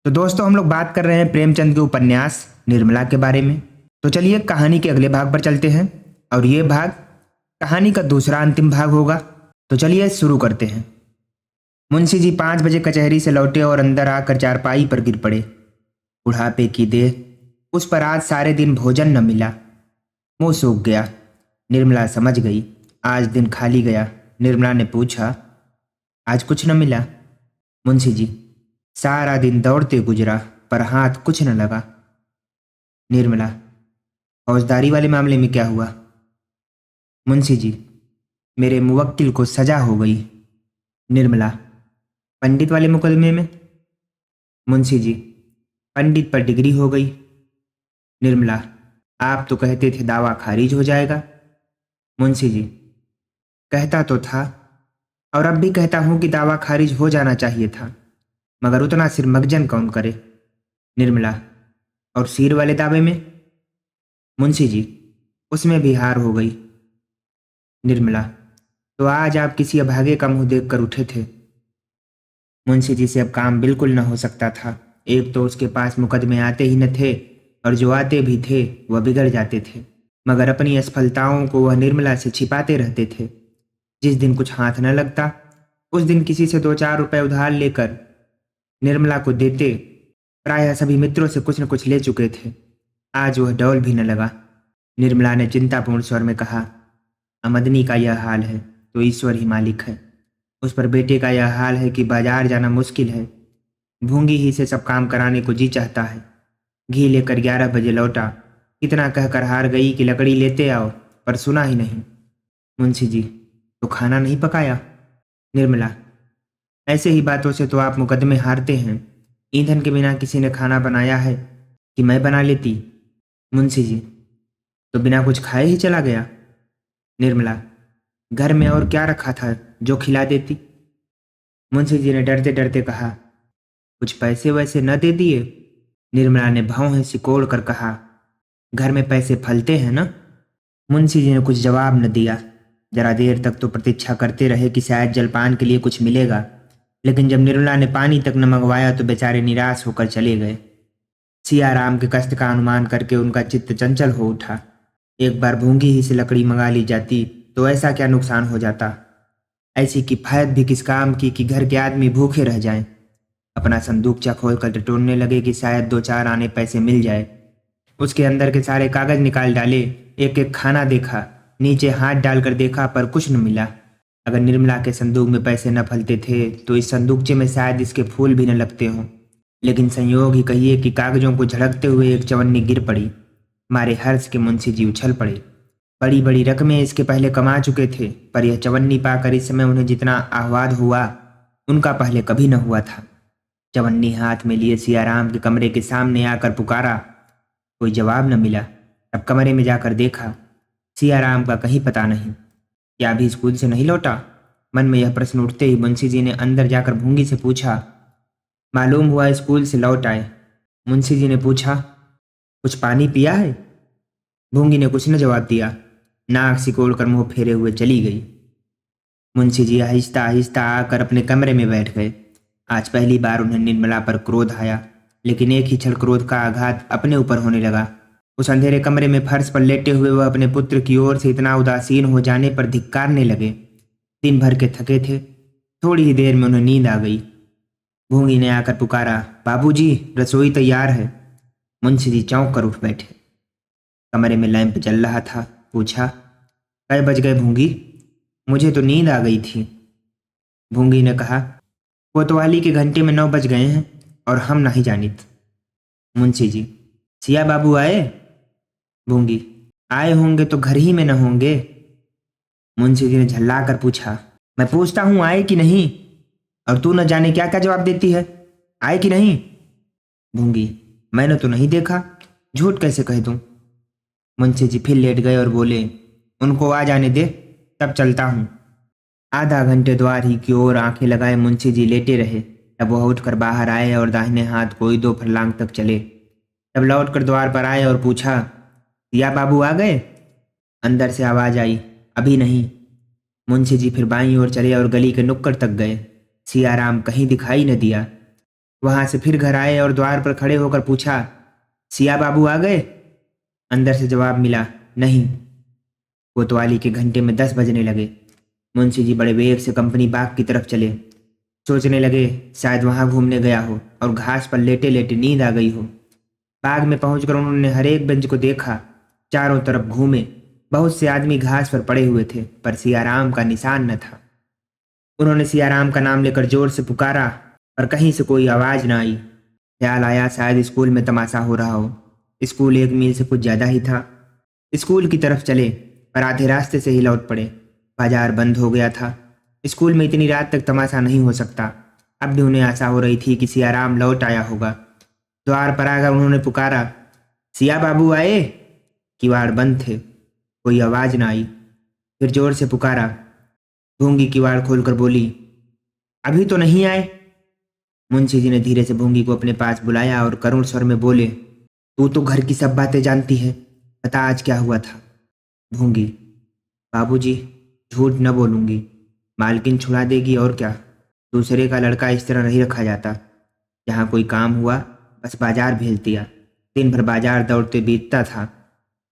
तो दोस्तों हम लोग बात कर रहे हैं प्रेमचंद के उपन्यास निर्मला के बारे में। तो चलिए कहानी के अगले भाग पर चलते हैं और ये भाग कहानी का दूसरा अंतिम भाग होगा। तो चलिए शुरू करते हैं। मुंशी जी 5 बजे कचहरी से लौटे और अंदर आकर चारपाई पर गिर पड़े। बुढ़ापे की देह उस पर आज सारे दिन भोजन न मिला। मुंह सूख गया। निर्मला समझ गई आज दिन खाली गया। निर्मला ने पूछा, आज कुछ न मिला? मुंशी जी, सारा दिन दौड़ते गुजरा पर हाथ कुछ न लगा। निर्मला, फौजदारी वाले मामले में क्या हुआ? मुंशी जी, मेरे मुवक्किल को सजा हो गई। निर्मला, पंडित वाले मुकदमे में? मुंशी जी, पंडित पर डिग्री हो गई। निर्मला, आप तो कहते थे दावा खारिज हो जाएगा। मुंशी जी, कहता तो था और अब भी कहता हूं कि दावा खारिज हो जाना चाहिए था, मगर उतना सिर मगजन कौन करे। निर्मला, और सिर वाले दावे में? मुंशी जी, उसमें भी हार हो गई। निर्मला, तो आज आप किसी अभागे का मुंह देखकर उठे थे। मुंशी जी से अब काम बिल्कुल न हो सकता था। एक तो उसके पास मुकदमे आते ही न थे और जो आते भी थे वह बिगड़ जाते थे, मगर अपनी असफलताओं को वह निर्मला से छिपाते रहते थे। जिस दिन कुछ हाथ न लगता उस दिन किसी से 2-4 रुपए उधार लेकर निर्मला को देते। प्रायः सभी मित्रों से कुछ न कुछ ले चुके थे। आज वह डौल भी न लगा। निर्मला ने चिंतापूर्ण स्वर में कहा, आमदनी का यह हाल है तो ईश्वर ही मालिक है। उस पर बेटे का यह हाल है कि बाजार जाना मुश्किल है। भूंगी ही से सब काम कराने को जी चाहता है। घी लेकर 11 बजे लौटा, इतना कहकर हार गई कि लकड़ी लेते आओ, पर सुना ही नहीं। मुंशी जी, तो खाना नहीं पकाया? निर्मला, ऐसे ही बातों से तो आप मुकदमे हारते हैं। ईंधन के बिना किसी ने खाना बनाया है कि मैं बना लेती? मुंशी जी, तो बिना कुछ खाए ही चला गया? निर्मला, घर में और क्या रखा था जो खिला देती? मुंशी जी ने डरते डरते कहा, कुछ पैसे वैसे न दे दिए? निर्मला ने भौहें सिकोड़ कर कहा, घर में पैसे फलते हैं ना? मुंशी जी ने कुछ जवाब न दिया। जरा देर तक तो प्रतीक्षा करते रहे कि शायद जलपान के लिए कुछ मिलेगा, लेकिन जब निर्मला ने पानी तक न मंगवाया तो बेचारे निराश होकर चले गए। सियाराम के कष्ट का अनुमान करके उनका चित्त चंचल हो उठा। एक बार भूंगी ही से लकड़ी मंगा ली जाती तो ऐसा क्या नुकसान हो जाता। ऐसी किफायत भी किस काम की कि घर के आदमी भूखे रह जाएं। अपना संदूकचा खोलकर टटोलने लगे कि शायद 2-4 आने पैसे मिल जाए। उसके अंदर के सारे कागज निकाल डाले, एक एक खाना देखा, नीचे हाथ डालकर देखा पर कुछ न मिला। अगर निर्मला के संदूक में पैसे न फलते थे तो इस संदूकचे में शायद इसके फूल भी न लगते हों। लेकिन संयोग ही कहिए कि कागजों को झड़कते हुए एक चवन्नी गिर पड़ी। मारे हर्ष के मुंशी जी उछल पड़े। बड़ी बड़ी रकमें इसके पहले कमा चुके थे, पर यह चवन्नी पाकर इस समय उन्हें जितना आह्लाद हुआ उनका पहले कभी न हुआ था। चवन्नी हाथ में लिए सियाराम के कमरे के सामने आकर पुकारा। कोई जवाब न मिला। अब कमरे में जाकर देखा, सियाराम का कहीं पता नहीं। क्या अभी स्कूल से नहीं लौटा? मन में यह प्रश्न उठते ही मुंशी जी ने अंदर जाकर भूंगी से पूछा, मालूम हुआ स्कूल से लौट आए। मुंशी जी ने पूछा, कुछ पानी पिया है? भूंगी ने कुछ न जवाब दिया। नाक सिकोड़ कर मुंह फेरे हुए चली गई। मुंशी जी आहिस्ता आहिस्ता आकर अपने कमरे में बैठ गए। आज पहली बार उन्हें निर्मला पर क्रोध आया, लेकिन एक ही क्षण क्रोध का आघात अपने ऊपर होने लगा। उस अंधेरे कमरे में फर्श पर लेटे हुए वह अपने पुत्र की ओर से इतना उदासीन हो जाने पर धिक्कारने लगे। दिन भर के थके थे, थोड़ी ही देर में उन्हें नींद आ गई। भूंगी ने आकर पुकारा, बाबूजी, रसोई तैयार है। मुंशी जी चौंक कर उठ बैठे। कमरे में लैंप जल रहा था। पूछा, कै बज गए भूंगी? मुझे तो नींद आ गई थी। भूंगी ने कहा, कोतवाली के घंटे में 9 बज गए हैं और हम नहीं जानित। मुंशी जी, सिया बाबू आए? भूंगी, आए होंगे तो घर ही में न होंगे। मुंशी जी ने झल्ला कर पूछा, मैं पूछता हूं आए कि नहीं, और तू न जाने क्या क्या जवाब देती है। आए कि नहीं? भूंगी, मैंने तो नहीं देखा, झूठ कैसे कह दूं। मुंशी जी फिर लेट गए और बोले, उनको आ जाने दे, तब चलता हूं। आधा घंटे द्वार ही की ओर आंखें लगाए मुंशी जी लेटे रहे। तब वह उठकर बाहर आए और दाहिने हाथ कोई 2 फरलांग तक चले। तब लौटकर द्वार पर आए और पूछा, या बाबू आ गए? अंदर से आवाज आई, अभी नहीं। मुंशी जी फिर बाईं ओर चले और गली के नुक्कड़ तक गए। सियाराम कहीं दिखाई न दिया। वहां से फिर घर आए और द्वार पर खड़े होकर पूछा, सिया बाबू आ गए? अंदर से जवाब मिला, नहीं। कोतवाली के घंटे में 10 बजने लगे। मुंशी जी बड़े वेग से कंपनी बाग की तरफ चले। सोचने लगे शायद वहां घूमने गया हो और घास पर लेटे लेटे नींद आ गई हो। बाग में पहुंचकर उन्होंने हर एक बेंच को देखा, चारों तरफ घूमे। बहुत से आदमी घास पर पड़े हुए थे, पर सियाराम का निशान न था। उन्होंने सियाराम का नाम लेकर जोर से पुकारा, पर कहीं से कोई आवाज न आई। ख्याल आया शायद स्कूल में तमाशा हो रहा हो। स्कूल 1 मील से कुछ ज्यादा ही था। स्कूल की तरफ चले, पर आधे रास्ते से ही लौट पड़े। बाजार बंद हो गया था। स्कूल में इतनी रात तक तमाशा नहीं हो सकता। अब भी उन्हें आशा हो रही थी कि सियाराम लौट आया होगा। द्वार पर आकर उन्होंने पुकारा, सिया बाबू आए? किवाड़ बंद थे, कोई आवाज ना आई। फिर जोर से पुकारा। भूंगी किवाड़ खोलकर बोली, अभी तो नहीं आए। मुंशी जी ने धीरे से भूंगी को अपने पास बुलाया और करुण स्वर में बोले, तू तो घर की सब बातें जानती है, बता आज क्या हुआ था? भूंगी, बाबूजी, झूठ न बोलूंगी। मालकिन छुड़ा देगी और क्या। दूसरे का लड़का इस तरह नहीं रखा जाता। जहाँ कोई काम हुआ बस बाजार भेज दिया। दिन भर बाजार दौड़ते बीतता था।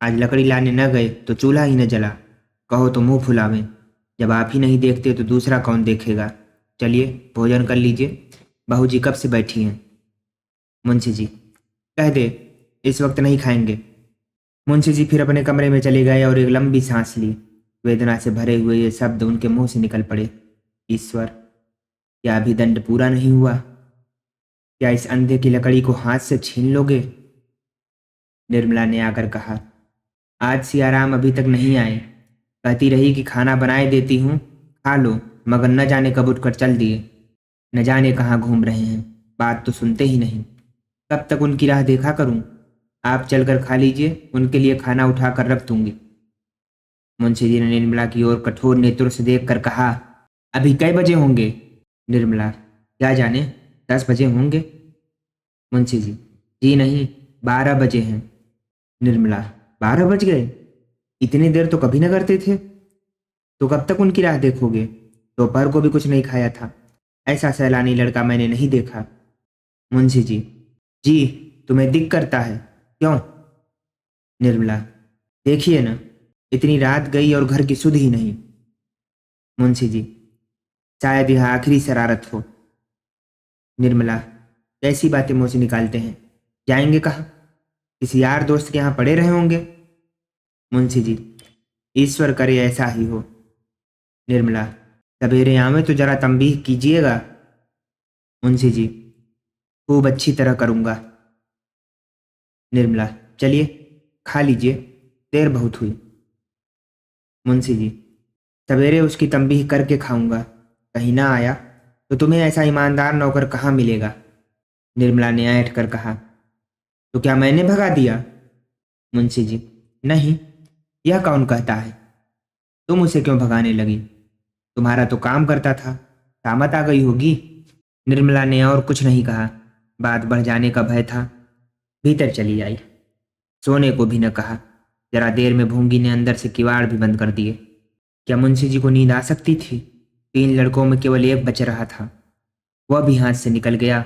आज लकड़ी लाने न गए तो चूल्हा ही न जला। कहो तो मुंह फुलावें। जब आप ही नहीं देखते तो दूसरा कौन देखेगा। चलिए भोजन कर लीजिए, बहू जी कब से बैठी हैं। मुंशी जी, कह दे इस वक्त नहीं खाएंगे। मुंशी जी फिर अपने कमरे में चले गए और एक लंबी सांस ली। वेदना से भरे हुए ये शब्द उनके मुंह से निकल पड़े, ईश्वर, क्या अभी दंड पूरा नहीं हुआ? क्या इस अंधे की लकड़ी को हाथ से छीन लोगे? निर्मला ने आकर कहा, आज सियाराम अभी तक नहीं आए। कहती रही कि खाना बनाए देती हूँ, खा लो, मगर न जाने कब उठकर चल दिए। न जाने कहाँ घूम रहे हैं, बात तो सुनते ही नहीं। कब तक उनकी राह देखा करूं? आप चलकर खा लीजिए, उनके लिए खाना उठा कर रख दूंगी। मुंशी जी ने निर्मला की ओर कठोर नेत्रों से देखकर कहा, अभी कई बजे होंगे? निर्मला, क्या जाने, 10 बजे होंगे। मुंशी जी, जी नहीं, 12 बजे हैं। निर्मला, 12 बज गए? इतनी देर तो कभी न करते थे। तो कब तक उनकी राह देखोगे? दोपहर को भी कुछ नहीं खाया था। ऐसा सैलानी लड़का मैंने नहीं देखा। मुंशी जी, तुम्हें दिक करता है क्यों? निर्मला, देखिए ना, इतनी रात गई और घर की सुध ही नहीं। मुंशी जी, शायद यह आखिरी शरारत हो। निर्मला, कैसी बातें मुंह से निकालते हैं? जाएंगे कहाँ? किसी यार दोस्त के यहाँ पड़े रहे होंगे। मुंशी जी, ईश्वर करे ऐसा ही हो। निर्मला, सवेरे आवे तो जरा तंबीह कीजिएगा। मुंशी जी, खूब अच्छी तरह करूंगा। निर्मला, चलिए खा लीजिए, देर बहुत हुई। मुंशी जी, सवेरे उसकी तंबीह करके खाऊंगा। कहीं ना आया तो तुम्हें ऐसा ईमानदार नौकर कहाँ मिलेगा। निर्मला ने ऐंठ कर कहा, तो क्या मैंने भगा दिया? मुंशी जी, नहीं, यह कौन कहता है? तुम उसे क्यों भगाने लगी? तुम्हारा तो काम करता था, सामत आ गई होगी। निर्मला ने और कुछ नहीं कहा। बात बढ़ जाने का भय था। भीतर चली आई। सोने को भी न कहा। जरा देर में भूंगी ने अंदर से किवाड़ भी बंद कर दिए। क्या मुंशी जी को नींद आ सकती थी? 3 लड़कों में केवल एक बच रहा था, वह भी हाथ से निकल गया।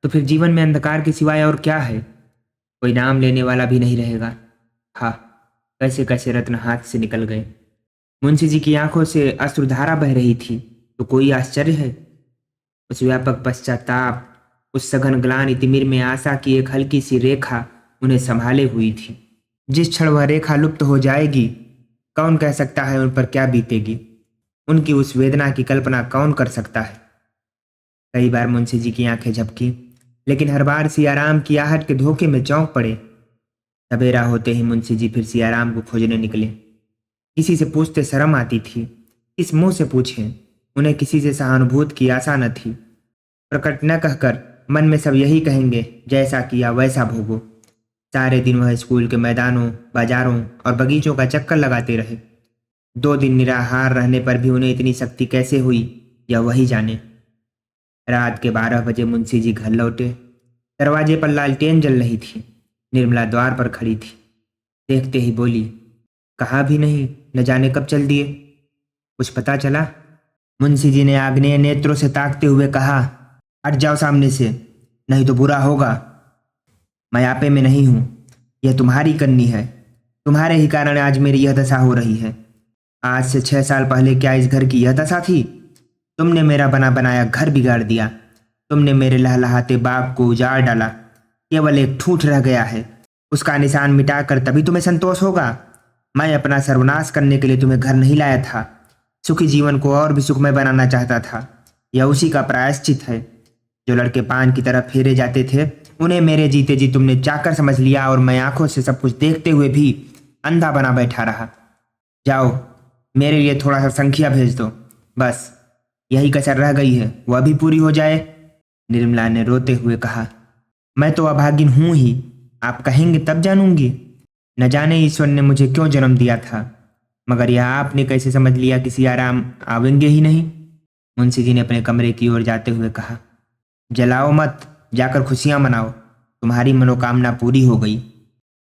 तो फिर जीवन में अंधकार के सिवाय और क्या है? कोई नाम लेने वाला भी नहीं रहेगा। हाँ, कैसे कैसे रत्न हाथ से निकल गए। मुंशी जी की आंखों से अश्रुधारा बह रही थी, तो कोई आश्चर्य है? उस व्यापक पश्चाताप, उस सघन ग्लानि तिमिर में आशा की एक हल्की सी रेखा उन्हें संभाले हुई थी। जिस क्षण वह रेखा लुप्त हो जाएगी, कौन कह सकता है उन पर क्या बीतेगी? उनकी उस वेदना की कल्पना कौन कर सकता है? कई बार मुंशी जी की आंखें झपकी, लेकिन हर बार सियाराम की आहट के धोखे में चौंक पड़े। सवेरा होते ही मुंशी जी फिर सियाराम को खोजने निकले। किसी से पूछते शर्म आती थी, किस मुंह से पूछें? उन्हें किसी से सहानुभूति की आशा न थी। प्रकट न कहकर मन में सब यही कहेंगे, जैसा किया वैसा भोगो। सारे दिन वह स्कूल के मैदानों, बाजारों और बगीचों का चक्कर लगाते रहे। 2 दिन निराहार रहने पर भी उन्हें इतनी शक्ति कैसे हुई, यह वही जाने। रात के 12 बजे मुंशी जी घर लौटे। दरवाजे पर लालटेन जल रही थी। निर्मला द्वार पर खड़ी थी। देखते ही बोली, कहा भी नहीं, न जाने कब चल दिए। कुछ पता चला? मुंशी जी ने आग्नेय नेत्रों से ताकते हुए कहा, हट जाओ सामने से। नहीं तो बुरा होगा। मैं आपे में नहीं हूं, यह तुम्हारी करनी है। तुम्हारे ही कारण आज मेरी यह दशा हो रही है। आज से 6 साल पहले क्या इस घर की यह दशा थी? तुमने मेरा बना बनाया घर बिगाड़ दिया। तुमने मेरे लहलहाते बाग को उजाड़ डाला। केवल एक ठूठ रह गया है, उसका निशान मिटाकर तभी तुम्हें संतोष होगा। मैं अपना सर्वनाश करने के लिए तुम्हें घर नहीं लाया था, सुखी जीवन को और भी सुखमय बनाना चाहता था। यह उसी का प्रायश्चित है। जो लड़के पान की तरफ फेरे जाते थे, उन्हें मेरे जीते जी तुमने चाकर समझ लिया और मैं आंखों से सब कुछ देखते हुए भी अंधा बना बैठा रहा। जाओ, मेरे लिए थोड़ा सा संखिया भेज दो, बस यही कसर रह गई है, वह भी पूरी हो जाए। निर्मला ने रोते हुए कहा, मैं तो अभागिन हूं ही, आप कहेंगे तब जानूंगी। न जाने ईश्वर ने मुझे क्यों जन्म दिया था, मगर यह आपने कैसे समझ लिया कि सियाराम आवेंगे ही नहीं? मुंशी जी ने अपने कमरे की ओर जाते हुए कहा, जलाओ मत, जाकर खुशियां मनाओ, तुम्हारी मनोकामना पूरी हो गई।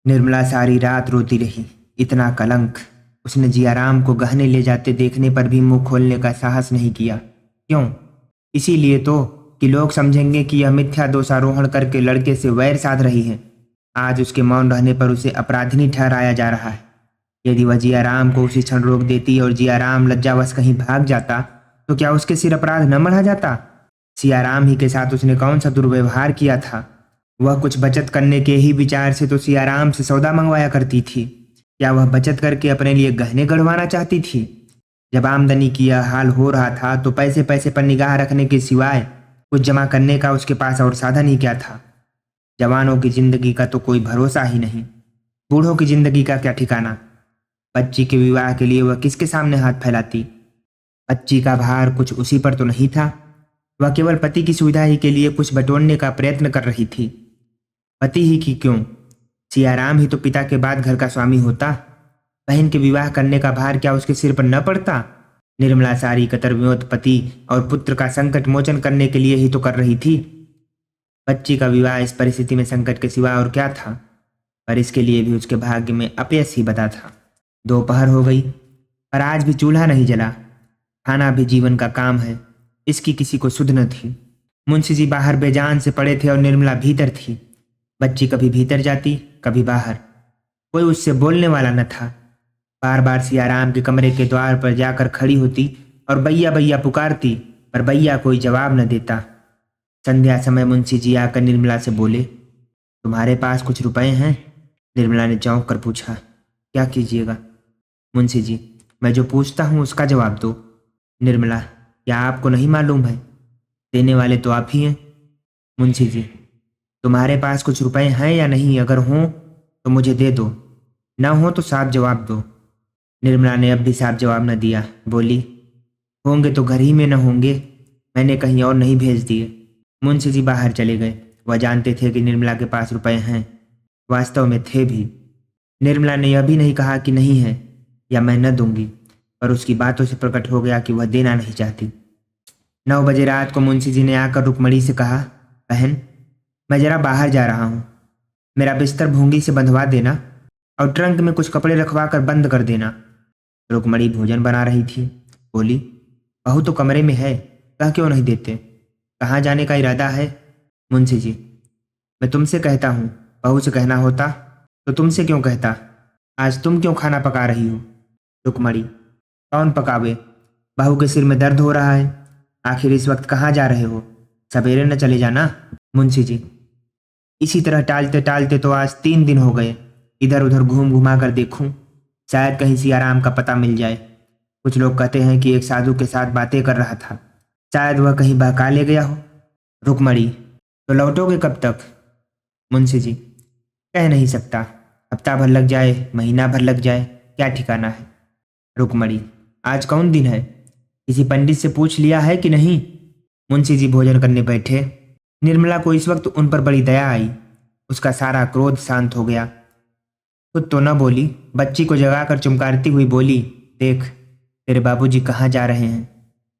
निर्मला सारी रात रोती रही। इतना कलंक! उसने जियाराम को गहने ले जाते देखने पर भी मुंह खोलने का साहस नहीं किया। क्यों? इसीलिए तो कि लोग समझेंगे कि यह मिथ्या दोषारोहण करके लड़के से वैर साध रही है। आज उसके मौन रहने पर उसे अपराधिनी ठहराया जा रहा है। यदि वह जियाराम को उसी क्षण रोक देती और जियाराम लज्जावश कहीं भाग जाता, तो क्या उसके सिर अपराध न मढ़ा जाता? सियाराम ही के साथ उसने कौन सा दुर्व्यवहार किया था? वह कुछ बचत करने के ही विचार से तो सियाराम से सौदा मंगवाया करती थी। क्या वह बचत करके अपने लिए गहने गढ़वाना चाहती थी? जब आमदनी की यह हाल हो रहा था तो पैसे पैसे पर निगाह रखने के सिवाय कुछ जमा करने का उसके पास और साधन ही क्या था? जवानों की जिंदगी का तो कोई भरोसा ही नहीं, बूढ़ों की जिंदगी का क्या ठिकाना। बच्ची के विवाह के लिए वह किसके सामने हाथ फैलाती? बच्ची का भार कुछ उसी पर तो नहीं था। वह केवल पति की सुविधा ही के लिए कुछ बटोरने का प्रयत्न कर रही थी। पति ही की क्यों, सियाराम ही तो पिता के बाद घर का स्वामी होता। बहन के विवाह करने का भार क्या उसके सिर पर न पड़ता? निर्मला सारी कतरवियों पति और पुत्र का संकट मोचन करने के लिए ही तो कर रही थी। बच्ची का विवाह इस परिस्थिति में संकट के सिवा और क्या था? पर इसके लिए भी उसके भाग्य में अपयश ही बता था। दोपहर हो गई, पर आज भी चूल्हा नहीं जला। खाना भी जीवन का काम है, इसकी किसी को सुध न थी। मुंशी जी बाहर बेजान से पड़े थे और निर्मला भीतर थी। बच्ची कभी भीतर जाती, कभी बाहर। कोई उससे बोलने वाला न था। बार बार सियाराम के कमरे के द्वार पर जाकर खड़ी होती और बैया बैया पुकारती, पर बैया कोई जवाब न देता। संध्या समय मुंशी जी आकर निर्मला से बोले, तुम्हारे पास कुछ रुपए हैं? निर्मला ने चौंक कर पूछा, क्या कीजिएगा? मुंशी जी, मैं जो पूछता हूँ उसका जवाब दो। निर्मला, क्या आपको नहीं मालूम है? देने वाले तो आप ही हैं। मुंशी जी, तुम्हारे पास कुछ रुपए हैं या नहीं? अगर हों तो मुझे दे दो, ना हो तो साफ जवाब दो। निर्मला ने अब भी साफ जवाब न दिया। बोली, होंगे तो घर ही में न होंगे, मैंने कहीं और नहीं भेज दिए। मुंशी जी बाहर चले गए। वह जानते थे कि निर्मला के पास रुपए हैं, वास्तव में थे भी। निर्मला ने यह भी नहीं कहा कि नहीं है या मैं न दूंगी, पर उसकी बातों से प्रकट हो गया कि वह देना नहीं चाहती। 9 बजे रात को मुंशी जी ने आकर रुक्मणी से कहा, बहन, मैं जरा बाहर जा रहा हूँ, मेरा बिस्तर भूंगी से बंधवा देना और ट्रंक में कुछ कपड़े रखवा कर बंद कर देना। रुक्मणी भोजन बना रही थी। बोली, बहू तो कमरे में है, कह क्यों नहीं देते? कहाँ जाने का इरादा है? मुंशी जी, मैं तुमसे कहता हूँ, बहू से कहना होता तो तुमसे क्यों कहता? आज तुम क्यों खाना पका रही हो? रुक्मणी, कौन पकावे? बहू के सिर में दर्द हो रहा है। आखिर इस वक्त कहाँ जा रहे हो? सवेरे न चले जाना। मुंशी जी, इसी तरह टालते टालते तो आज 3 दिन हो गए। इधर उधर घूम घुमा कर देखूं, शायद कहीं सियाराम का पता मिल जाए। कुछ लोग कहते हैं कि एक साधु के साथ बातें कर रहा था, शायद वह कहीं बहका ले गया हो। रुक्मणी, तो लौटोगे कब तक? मुंशी जी, कह नहीं सकता, हफ्ता भर लग जाए, महीना भर लग जाए, क्या ठिकाना है। रुक्मणी, आज कौन दिन है? किसी पंडित से पूछ लिया है कि नहीं? मुंशी जी भोजन करने बैठे। निर्मला को इस वक्त उन पर बड़ी दया आई। उसका सारा क्रोध शांत हो गया। खुद तो न बोली, बच्ची को जगाकर चुमकारती हुई बोली, देख, तेरे बाबूजी कहाँ जा रहे हैं,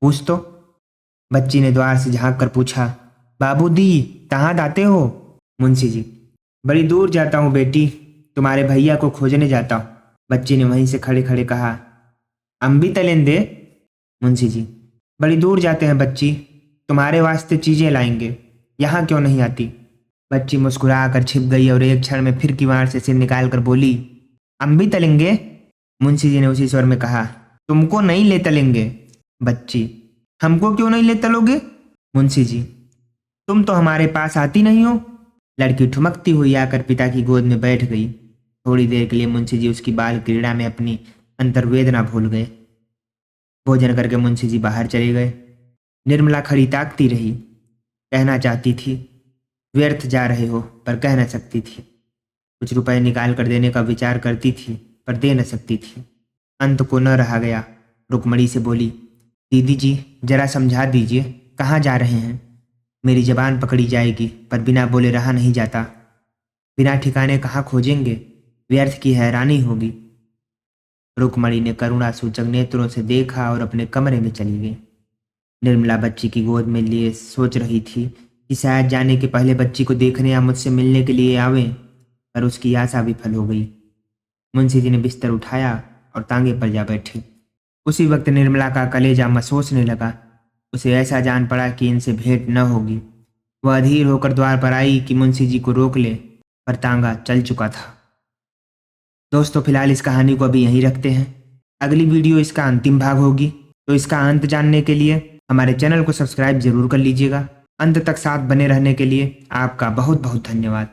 पूछ तो। बच्ची ने द्वार से झांक कर पूछा, बाबूजी, कहाँ जाते हो? मुंशी जी, बड़ी दूर जाता हूँ बेटी, तुम्हारे भैया को खोजने जाता हूँ। बच्ची ने वहीं से खड़े खड़े कहा, अम्बी तलेंदे। मुंशी जी, बड़ी दूर जाते हैं बच्ची, तुम्हारे वास्ते चीजें लाएंगे। यहाँ क्यों नहीं आती? बच्ची मुस्कुरा कर छिप गई और एक क्षण में फिर किवाड़ से सिर निकाल कर बोली, हम भी तलेंगे। मुंशी जी ने उसी स्वर में कहा, तुमको नहीं ले तलेंगे। बच्ची, हमको क्यों नहीं ले तलोगे? मुंशी जी, तुम तो हमारे पास आती नहीं हो। लड़की ठुमकती हुई आकर पिता की गोद में बैठ गई। थोड़ी देर के लिए मुंशी जी उसकी बाल क्रीड़ा में अपनी अंतर्वेदना भूल गए। भोजन करके मुंशी जी बाहर चले गए। निर्मला खड़ी ताकती रही। कहना चाहती थी, व्यर्थ जा रहे हो, पर कह न सकती थी। कुछ रुपए निकाल कर देने का विचार करती थी, पर दे न सकती थी। अंत को न रहा गया। रुक्मणी से बोली, दीदी जी जरा समझा दीजिए, कहाँ जा रहे हैं? मेरी जबान पकड़ी जाएगी, पर बिना बोले रहा नहीं जाता। बिना ठिकाने कहाँ खोजेंगे? व्यर्थ की हैरानी होगी। रुक्मणी ने करुणा सूचक नेत्रों से देखा और अपने कमरे में चली गई। निर्मला बच्ची की गोद में लिए सोच रही थी कि शायद जाने के पहले बच्ची को देखने या मुझसे मिलने के लिए आवे, पर उसकी आशा विफल हो गई। मुंशी जी ने बिस्तर उठाया और तांगे पर जा बैठे। उसी वक्त निर्मला का कलेजा महसूसने लगा। उसे ऐसा जान पड़ा कि इनसे भेंट न होगी। वह अधीर होकर द्वार पर आई कि मुंशी जी को रोक ले, पर तांगा चल चुका था। दोस्तों, फिलहाल इस कहानी को अभी यहीं रखते हैं। अगली वीडियो इसका अंतिम भाग होगी, तो इसका अंत जानने के लिए हमारे चैनल को सब्सक्राइब जरूर कर लीजिएगा। अंत तक साथ बने रहने के लिए आपका बहुत बहुत धन्यवाद।